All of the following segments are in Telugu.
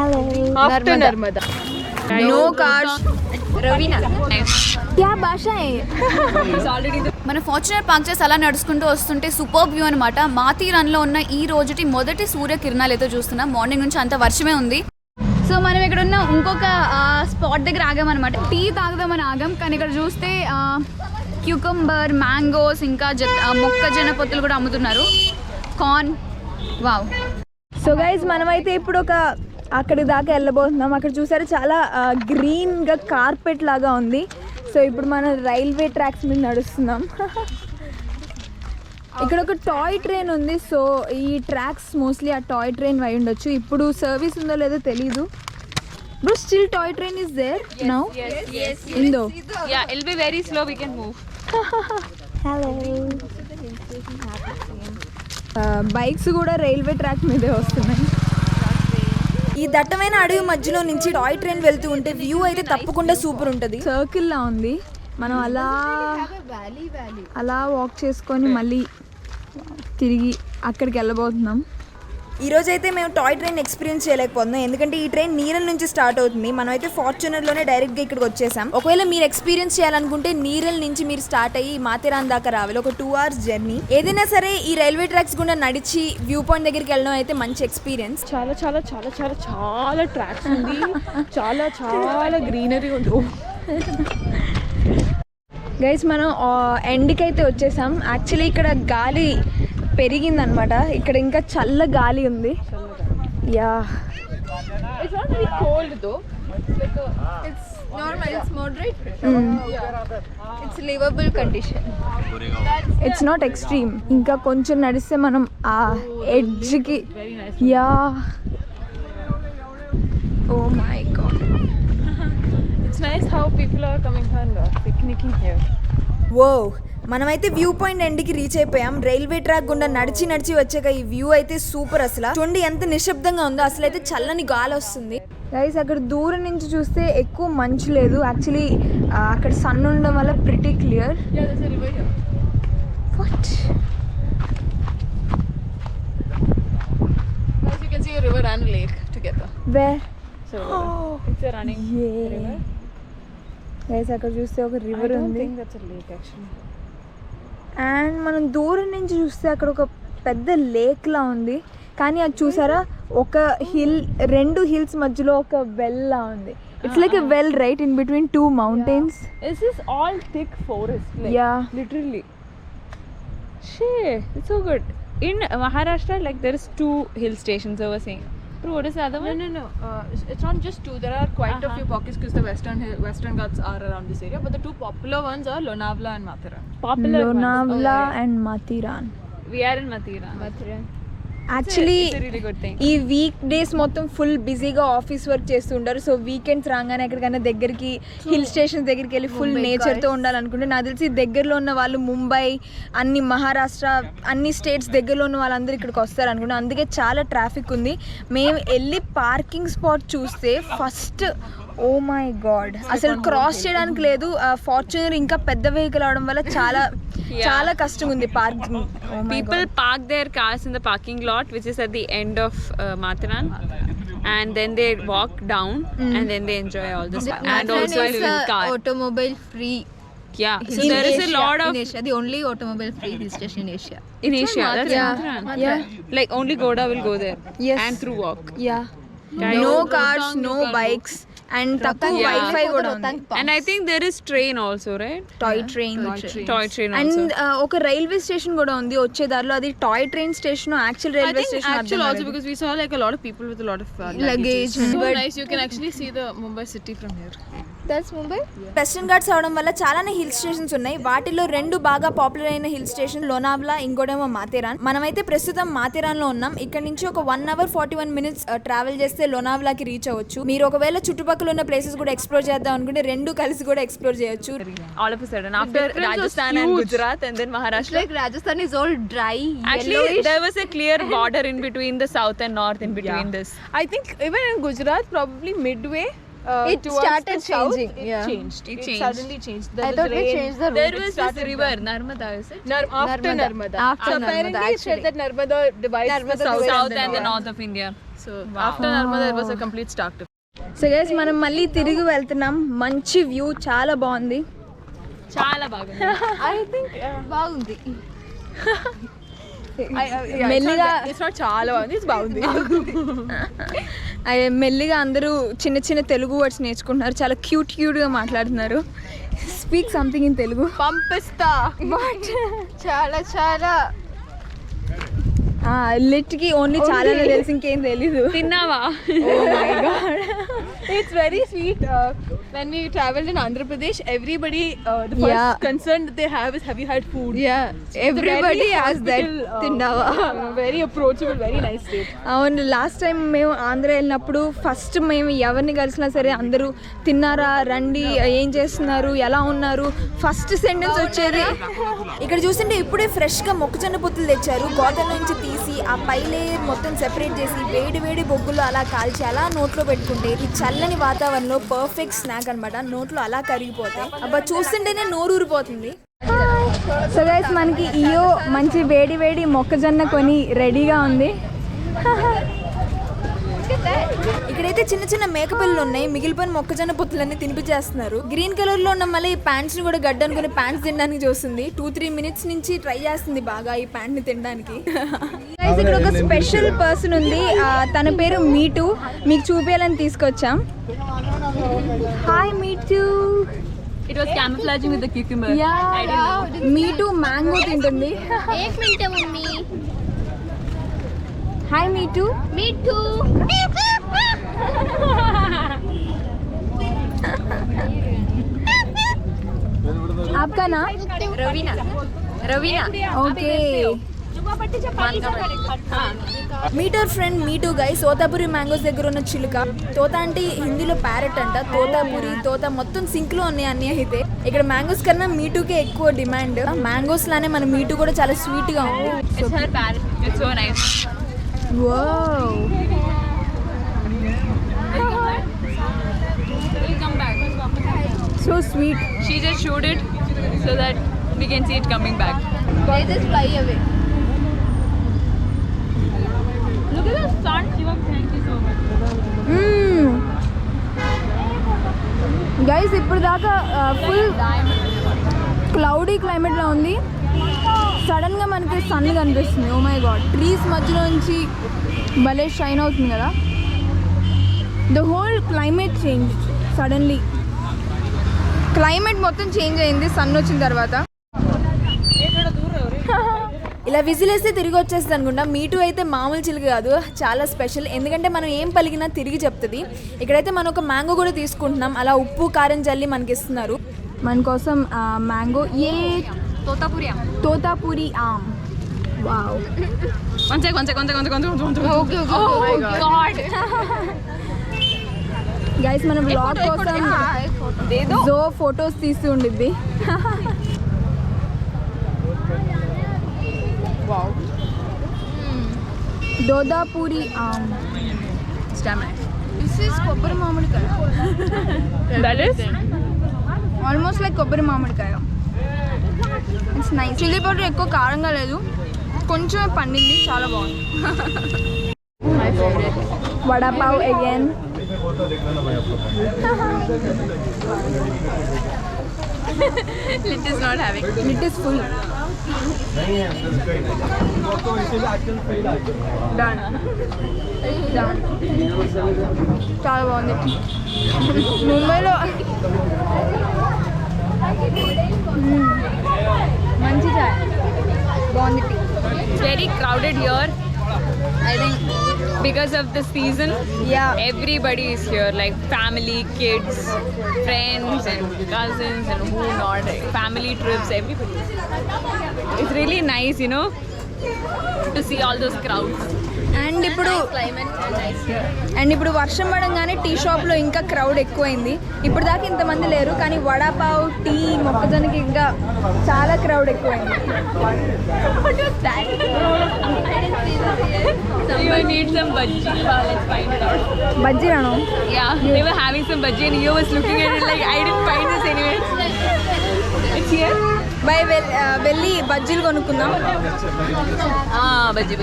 After Narmada no cars Raveena क्या భాషా మన ఫార్చునేట్ పాంక్చెస్ అలా నడుచుకుంటూ వస్తుంటే సూపర్ వ్యూ అనమాట. మాథీరాన్లో ఉన్న ఈ రోజుటి మొదటి సూర్యకిరణాలు అయితే చూస్తున్నాం. మార్నింగ్ నుంచి అంత వర్షమే ఉంది. సో మనం ఇక్కడ ఉన్న ఇంకొక స్పాట్ దగ్గర ఆగామన్నమాట. టీ తాగుదామని ఆగాం, కానీ ఇక్కడ చూస్తే క్యూకంబర్, మ్యాంగోస్, ఇంకా మొక్కజొన్న పొత్తులు కూడా అమ్ముతున్నారు. Corn, wow. సో గైజ్ మనమైతే ఇప్పుడు ఒక అక్కడి దాకా వెళ్ళబోతున్నాం. అక్కడ చూసారు చాలా గ్రీన్గా కార్పెట్ లాగా ఉంది. సో ఇప్పుడు మనం రైల్వే ట్రాక్స్ మీద నడుస్తున్నాం. ఇక్కడ ఒక టాయ్ ట్రైన్ ఉంది. సో ఈ ట్రాక్స్ మోస్ట్లీ ఆ టాయ్ ట్రైన్ అయి ఉండొచ్చు. ఇప్పుడు సర్వీస్ ఉందో లేదో తెలీదు. Bro, still toy train is there now? Yes. Indo. Yeah, it'll be very slow. We can move. Hello. Bikes కూడా రైల్వే ట్రాక్ మీదే వస్తున్నాయి. ఈ దట్టమైన అడవి మధ్యలో నుంచి టాయ్ ట్రైన్ వెళ్తూ ఉంటే వ్యూ అయితే తప్పకుండా సూపర్ ఉంటుంది. సర్కిల్ లా ఉంది. మనం అలా వాక్ చేసుకొని మళ్ళీ తిరిగి అక్కడికి వెళ్ళబోతున్నాం. ఈరోజు అయితే మేము టాయ్ ట్రైన్ ఎక్స్పీరియన్స్ చేయలేకపోతున్నాం, ఎందుకంటే ఈ ట్రైన్ నీరల్ నుంచి స్టార్ట్ అవుతుంది. మనం అయితే ఫార్చునర్లోనే డైరెక్ట్గా ఇక్కడికి వచ్చేసాం. ఒకవేళ మీరు ఎక్స్పీరియన్స్ చేయాలనుకుంటే నీరల్ నుంచి మీరు స్టార్ట్ అయ్యి మాథేరాన్ దాకా రావాలి. ఒక 2 hours జర్నీ. ఏదైనా సరే ఈ రైల్వే ట్రాక్స్ గుండా నడిచి వ్యూ పాయింట్ దగ్గరికి వెళ్ళడం అయితే మంచి ఎక్స్పీరియన్స్. చాలా చాలా చాలా చాలా చాలా ట్రాక్స్ ఉంది. చాలా చాలా గ్రీనరీ ఉంది. గైస్ మనం ఎండ్కి అయితే వచ్చేసాం. యాక్చువల్లీ ఇక్కడ గాలి పెరిగిందనమాట. ఇక్కడ ఇంకా చల్ల గాలి ఉంది. Yeah, It's not very cold though. It's normal. It's moderate. It's livable condition. It's not extreme. ఇంకా కొంచెం నడిస్తే మనం ఆ ఎడ్జ్కి. Yeah, oh my god. It's nice how people are coming and picnicking here. వో, మనమైతే వ్యూ పాయింట్ ఎండ్కి రీచ్ అయిపోయాం. రైల్వే ట్రాక్ గుండా నడిచి వచ్చాక ఈ వ్యూ అయితే సూపర్. అసలు చూడండి ఎంత నిశ్శబ్దంగా ఉందో. అసలు అయితే చల్లని గాలి వస్తుంది. గైస్ అక్కడ దూరం నుంచి చూస్తే ఎక్కువ మంచు లేదు. యాక్చువల్లీ అక్కడ సన్ ఉండడం వల్ల pretty clear. Yeah, there's a river here. What? As you can see, a river and a lake together. Where? So it's a running river. Guys అక్కడ చూస్తే ఒక రివర్ ఉంది. I think that's a lake actually. And మనం దూరం నుంచి చూస్తే అక్కడ ఒక పెద్ద లేక్ లా ఉంది. కానీ అది చూసారా, ఒక రెండు హిల్స్ మధ్యలో ఒక వెల్ లా ఉంది. It's like a well right in between 2 mountains. This is all thick forest. Like, yeah, literally. Shit, it's so good. In Maharashtra, like there is 2 hill stations over saying. But what is the other one? No. It's not just 2. There are quite a few pockets because the Western Ghats are around this area. But the 2 popular ones are Lonavala and Mathiran. Popular Lonavala ones. and Mathiran. We are in Mathiran. Actually It's a really good thing. ఈ వీక్ డేస్ మొత్తం ఫుల్ బిజీగా ఆఫీస్ వర్క్ చేస్తుంటారు. సో వీకెండ్స్ రాగానే ఎక్కడికైనా దగ్గరికి హిల్ స్టేషన్స్ దగ్గరికి వెళ్ళి ఫుల్ నేచర్తో ఉండాలనుకుంటే, నాకు తెలిసి దగ్గరలో ఉన్న వాళ్ళు ముంబై, అన్ని మహారాష్ట్ర, అన్ని స్టేట్స్ దగ్గరలో ఉన్న వాళ్ళందరూ ఇక్కడికి వస్తారు అనుకుంటే. అందుకే చాలా ట్రాఫిక్ ఉంది. మేము వెళ్ళి పార్కింగ్ స్పాట్ చూస్తే ఫస్ట్ ఓ మై గాడ్, అసలు క్రాస్ చేయడానికి లేదు. ఫార్చునర్ ఇంకా పెద్ద వెహికల్ అవడం వల్ల చాలా కష్టం ఉంది parking. People park their cars in the parking lot, which is at the end of Mathiran, and then they walk down and then they enjoy all this. And also a little car. Automobile free. Yeah, so there is a lot of in Asia, the only automobile free hill station in Asia. in Asia. That's Yeah. Mathiran. Like only Goda will go there. Yes. And through walk. Yeah, Right. No cars, no bikes, and తక్కువ Yeah. వైఫై కూడా ఉంది. And I think there is train also, right? Toy train Toy train also. And ఒక రైల్వే స్టేషన్ కూడా ఉంది వచ్చే దారిలో. అది toy train station, actual I railway think station actual also because we saw like a lot of people with a lot of luggage. So nice. You can actually see the Mumbai city from here. That's Mumbai. Western Ghats అవడం వల్ల చాలానే హిల్ స్టేషన్స్ ఉన్నాయి. వాటిలో 2 బాగా పాపులర్ అయిన హిల్ స్టేషన్ లోనావ్లా, ఇంకోటేమో మాథేరాన్. మనమైతే ప్రస్తుతం మాథేరాన్ లో ఉన్నాం. ఇక్కడ నుంచి ఒక 1 hour 41 minutes ట్రావెల్ చేస్తే లోనావ్లాకి రీచ్ అవ్వచ్చు. మీరు ఒకవేళ చుట్టుపక్కల ఉన్న ప్లేసెస్ కూడా ఎక్స్ప్లోర్ చేద్దాం అనుకుంటే 2 కలిసి కూడా ఎక్స్ప్లోర్ చేయొచ్చు. All of a sudden, after Rajasthan and Gujarat and then Maharashtra. Like Rajasthan is all dry. Actually, yellowish. there was a clear border in between the south and north in between this. I think even in Gujarat, probably midway. It towards started the south, changing, It yeah. changed. It It changed. suddenly changed. I thought they changed the route. There was this river, Narmada, is it? After Narmada. After So Narmada, apparently it said actually. that Narmada divides Narmada the south, South and the north of India. So after Narmada it was a complete stock trip. So guys మనం మళ్ళీ తిరిగి వెళ్తున్నాం. మంచి వ్యూ, చాలా బాగుంది. చాలా బాగుంది. I think బాగుంది. మెల్లిగా it's not చాలా బాగుంది, it's బాగుంది. మెల్లిగా అందరూ చిన్న చిన్న తెలుగు వర్డ్స్ నేర్చుకుంటున్నారు. చాలా క్యూట్గా మాట్లాడుతున్నారు. Speak something in Telugu. పంపిస్తా. చాలా చాలా లిట్కి ఓన్లీ చాలా తెలిసి ఇంకేం తెలీదు. తిన్నావా? Oh my god. It's very sweet. When we traveled in Andhra Pradesh, everybody the first concern that they have is, have you had food? Everybody as that. తిన్నావా? Very approachable, very nice state. అవును, లాస్ట్ టైం మేము ఆంధ్ర వెళ్ళినప్పుడు ఫస్ట్ మేము ఎవరిని కలిసినా సరే అందరూ తిన్నారా, రండి, ఏం చేస్తున్నారు, ఎలా ఉన్నారు, ఫస్ట్ సెంటెన్స్ వచ్చేది. ఇక్కడ చూస్తుంటే ఇప్పుడే ఫ్రెష్గా మొక్కజొన్న పొత్తులు తెచ్చారు. గోదావరి నుంచి తీసి ఆ పై లేయర్ మొత్తం సెపరేట్ చేసి వేడి వేడి బొగ్గులు అలా కాల్చి అలా నోట్లో పెట్టుకుంటే ఈ చల్లని వాతావరణంలో పర్ఫెక్ట్ స్నాక్ అన్నమాట. నోట్లో అలా కరిగిపోతాయి. అబ్బా చూస్తుంటేనే నోరు ఊరిపోతుంది. సో గైస్ మనకి ఇయో మంచి వేడి వేడి మొక్కజొన్న కొని రెడీగా ఉంది. ఇక్కడైతే చిన్న చిన్న మేకపిల్లలు ఉన్నాయి. మిగిలిపోయిన మొక్కజొన్న పొత్తులన్నీ తినిపించేస్తున్నారు. గ్రీన్ కలర్ లో ఉన్న మళ్ళీ ఈ ప్యాంట్స్ ని కూడా గడ్డ అనుకుని ప్యాంట్స్ తినడానికి చూస్తుంది. 2-3 minutes నుంచి ట్రై చేస్తుంది బాగా ఈ ప్యాంట్ ని తినడానికి. ఇక్కడ ఒక స్పెషల్ పర్సన్ ఉంది, తన పేరు మీటు. మీకు చూపించాలని తీసుకొచ్చాం. Hi Meetu. It was camouflaging with the cucumber. Meetu mango తింటుంది. హాయ్ మీటు. आपका नाम? रवीना. ओके. మీటర్ friend Meetu guys Totapuri mangoes దగ్గర ఉన్న చిలుక. తోత అంటే హిందీలో ప్యారెట్ అంట. తోతాపురి తోత మొత్తం సింక్ లో ఉన్నాయి అన్ని. అయితే ఇక్కడ మ్యాంగోస్ కన్నా మీటుకే ఎక్కువ డిమాండ్. మ్యాంగోస్ లానే మన మీటు కూడా చాలా స్వీట్ గా ఉంది. It's her parrot. It's so nice. Wow. We'll come back. So sweet. She just showed it so that we can see it coming back. They just fly away. Look at the sun. Shiva, thank you so much. Guys ఇప్పుడు దాకా ఫుల్ క్లౌడీ క్లైమేట్లో ఉంది. సడన్గా మనకి సన్ కనిపిస్తుంది. ఓ మై గాడ్, ట్రీస్ మధ్యలో నుంచి భలే షైన్ అవుతుంది కదా. The whole climate change suddenly. Climate మొత్తం చేంజ్ అయింది సన్ వచ్చిన తర్వాత. ఇలా విజిలేస్తే తిరిగి వచ్చేస్తుంది అనుకుంటా. మీటు అయితే మామూలు చిలుక కాదు, చాలా స్పెషల్. ఎందుకంటే మనం ఏం పలికినా తిరిగి చెప్తుంది. ఇక్కడైతే మనం ఒక మ్యాంగో కూడా తీసుకుంటున్నాం. అలా ఉప్పు కారం జల్లి మనకి ఇస్తున్నారు. మన కోసం మ్యాంగో ఏ తోతాపురి ఆమ్. Wow. One sec. Okay. Oh my God. Guys మన బ్లాగ్ కోసం జో ఫొటోస్ తీస్తూ ఉండిద్ది. దోదాపూరి ఆమ్. దిస్ ఈస్ కొబ్బరి మామిడికాయ. That is? ఆల్మోస్ట్ లైక్ కొబ్బరి మామిడికాయ. It's nice. చిల్లీ పౌడర్ ఎక్కువ కారంగా లేదు, కొంచెం పండింది, చాలా బాగుంది. Vada pav again. Lit is not having. It is full. Done. చాలా బాగుంది. ముంబైలో మంచి చాయ్ బాగుంది. It's very crowded here. I think because of the season, everybody is here, like family, kids, friends and cousins and who not, like family trips, everybody. It's really nice, you know, to see all those crowds. And ఇప్పుడు వర్షం పడంగానే టీ షాప్లో ఇంకా క్రౌడ్ ఎక్కువైంది. ఇప్పుడు దాకా ఇంతమంది లేరు, కానీ వడాపావ్, టీ, మొక్కజొన్నకి ఇంకా చాలా క్రౌడ్ ఎక్కువైంది. You need some bhaji. Let's find it out. Bajji రాను. Yeah, they were having some bhaji and you was looking at it like I didn't find this anywhere. It's here? బై వెళ్ళి బజ్జీలు కొనుక్కుందాం. Bajji.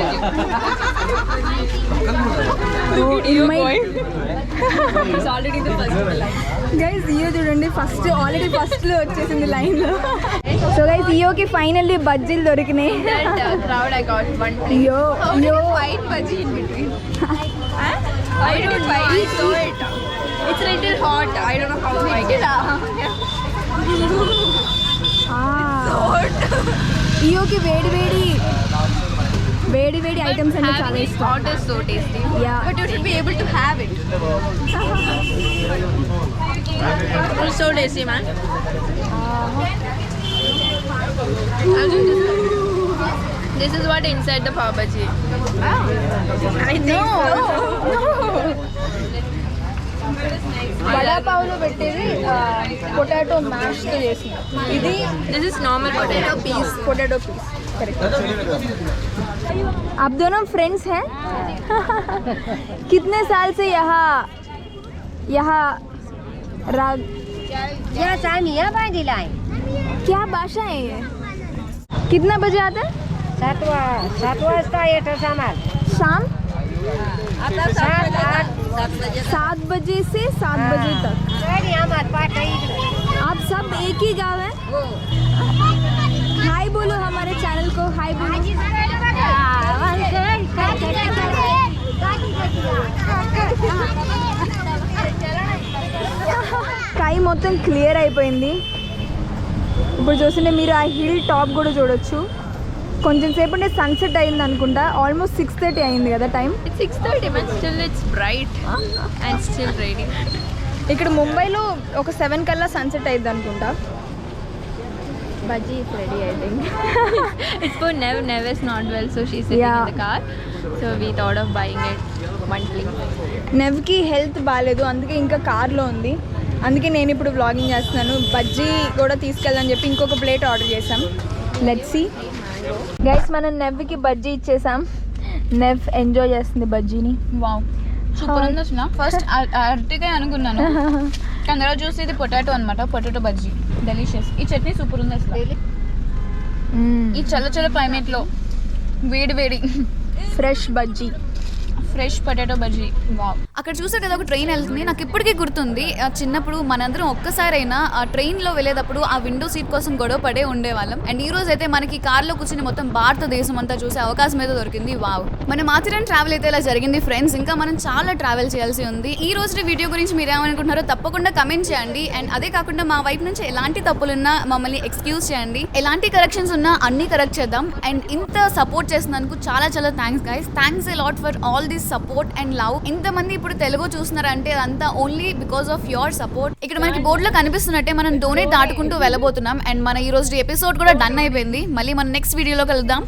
It's already the first line. Guys ఇయో చూడండి ఆల్రెడీ ఫస్ట్లో వచ్చేసింది లైన్లో. సో గైస్ ఇయోకి ఫైనల్లీ బజ్జీలు దొరికినాయి. Crowd, I got one. ఇయో White bhaji in between. I don't know. I saw it. It's a little hot. I don't know how I get it. ఇయోకి వేడి ఐటమ్స్ అంటే చాలా Having it ఇష్టం. hot is so tasty. Yeah. But you should be able to have it. It's so tasty, man. This is what inside the pav bhaji. I think so. Vada పావులో పెట్టేది పొటాటో మ్యాష్తో చేసిన. ఇది This is normal potato piece. Potato piece. Correct. आप दोनों फ्रेंड्स हैं? कितने साल से यहाँ क्या भाषा है ये? कितना बजे आते हैं? 7 वाजता येतं सामान. शाम आता 7 बजे से 7 बजे तक. गाडी आम्हाला पाठवा इकडे. आप सब एक ही गाँव है? हाय बोलो हमारे चैनल को. हाय बोलो. స్కై మొత్తం క్లియర్ అయిపోయింది. ఇప్పుడు చూస్తుంటే మీరు ఆ హిల్ టాప్ కూడా చూడొచ్చు. కొంచెం సేపు అంటే సన్సెట్ అయింది అనుకుంటా. ఆల్మోస్ట్ 6:30 అయింది కదా time. It's 6:30, but still it's bright and still raining. ఇక్కడ ముంబైలో ఒక 7 కల్లా సన్సెట్ అయింది అనుకుంటా. Bhaji is ready, I think. It's for Nev. Nev is not well, so she's sitting Yeah. in the car. So we thought of buying it monthly. నెవ్కి హెల్త్ బాగాలేదు, అందుకే ఇంకా కార్లో ఉంది. అందుకే నేను ఇప్పుడు వ్లాగింగ్ చేస్తున్నాను. బజ్జీ కూడా తీసుకెళ్ళని చెప్పి ఇంకొక ప్లేట్ ఆర్డర్ చేసాం. లెట్స్ సీ గైస్, మనం నెవ్కి బజ్జీ ఇచ్చేసాం. నెవ్ ఎంజాయ్ చేస్తుంది బజ్జీని. వావ్ సూపర్ ఉంది అసలు. ఫస్ట్ అరటికాయ అనుకున్నాను, కానీ తర్వాత చూస్తే ఇది పొటాటో అనమాట. Potato bajji delicious. ఈ చట్నీ సూపర్ ఉంది అసలు. ఈ చల్ల క్లైమేట్లో వేడి fresh bajji, fresh potato bajji. Wow. అక్కడ చూసే కదా ఒక ట్రైన్ వెళ్తుంది. నాకు ఇప్పటికీ గుర్తుంది, చిన్నప్పుడు మనందరం ఒక్కసారైనా ఆ ట్రైన్లో వెళ్ళేటప్పుడు ఆ విండో సీట్ కోసం గొడవ పడే ఉండేవాళ్ళం. అండ్ ఈ రోజు అయితే మనకి కార్లో కూర్చుని మొత్తం భారతదేశం అంతా చూసే అవకాశం అయితే దొరికింది. వావ్. మన మాత్రం ట్రావెల్ అయితే ఇలా జరిగింది ఫ్రెండ్స్. ఇంకా మనం చాలా ట్రావెల్ చేయాల్సి ఉంది. ఈ రోజు వీడియో గురించి మీరు ఏమనుకుంటున్నారో తప్పకుండా కమెంట్ చేయండి. అండ్ అదే కాకుండా మా వైపు నుంచి ఎలాంటి తప్పులున్నా మమ్మల్ని ఎక్స్క్యూజ్ చేయండి. ఎలాంటి కరెక్షన్స్ ఉన్నా అన్ని కరెక్ట్ చేద్దాం. అండ్ ఇంత సపోర్ట్ చేసినందుకు చాలా thanks guys. Thanks a lot for all this support and love. ఇంతమంది ఇప్పుడు తెలుగు చూస్తున్నారంటే అదంతా only because of your support. ఇక్కడ మనకి బోర్డులో కనిపిస్తున్నట్టే మనం డొనేట్ దాటుకుంటూ వెళ్ళబోతున్నాం. అండ్ మన ఈ రోజు ఎపిసోడ్ కూడా డన్ అయిపోయింది. మళ్ళీ మన నెక్స్ట్ వీడియోలో కలుద్దాం.